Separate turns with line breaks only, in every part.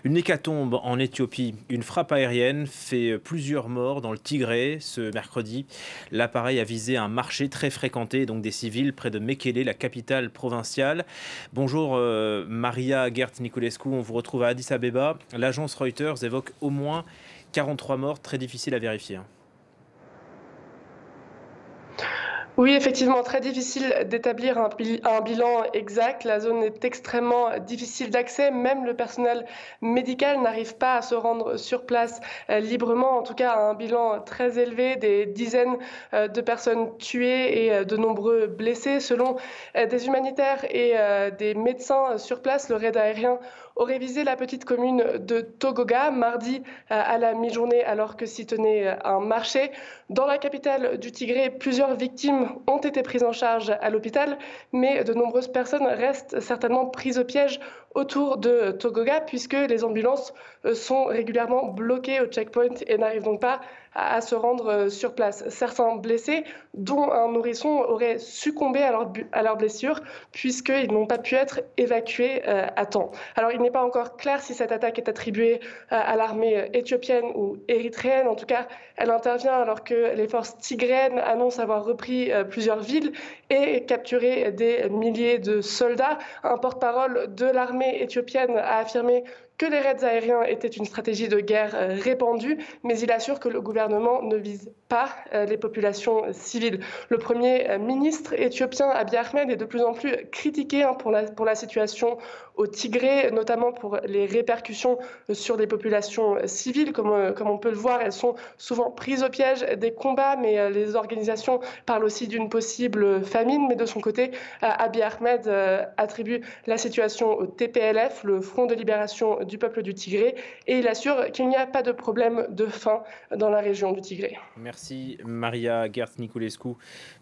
Une hécatombe en Éthiopie. Une frappe aérienne fait plusieurs morts dans le Tigré ce mercredi. L'appareil a visé un marché très fréquenté, donc des civils, près de Mekele, la capitale provinciale. Bonjour Maria Gert-Niculescu, on vous retrouve à Addis Abeba. L'agence Reuters évoque au moins 43 morts, très difficile à vérifier.
Oui, effectivement, très difficile d'établir un bilan exact. La zone est extrêmement difficile d'accès. Même le personnel médical n'arrive pas à se rendre sur place librement. En tout cas, un bilan très élevé, des dizaines de personnes tuées et de nombreux blessés. Selon des humanitaires et des médecins sur place, le raid aérien aurait visé la petite commune de Togoga mardi à la mi-journée alors que s'y tenait un marché. Dans la capitale du Tigré, plusieurs victimes ont été prises en charge à l'hôpital, mais de nombreuses personnes restent certainement prises au piège autour de Togoga puisque les ambulances sont régulièrement bloquées au checkpoint et n'arrivent donc pas à se rendre sur place. Certains blessés, dont un nourrisson, auraient succombé à leurs blessures puisqu'ils n'ont pas pu être évacués à temps. Alors il n'est pas encore clair si cette attaque est attribuée à l'armée éthiopienne ou érythréenne. En tout cas, elle intervient alors que les forces tigréennes annoncent avoir repris plusieurs villes et capturé des milliers de soldats. Un porte-parole de l'armée éthiopienne a affirmé que les raids aériens étaient une stratégie de guerre répandue, mais il assure que le gouvernement ne vise pas les populations civiles. Le Premier ministre éthiopien Abiy Ahmed est de plus en plus critiqué pour la situation au Tigré, notamment pour les répercussions sur les populations civiles. Comme on peut le voir, elles sont souvent prises au piège des combats, mais les organisations parlent aussi d'une possible famine. Mais de son côté, Abiy Ahmed attribue la situation au TPLF, le Front de libération du peuple du Tigré, et il assure qu'il n'y a pas de problème de faim dans la région du Tigré.
Merci Maria Gert-Niculescu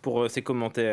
pour ces commentaires.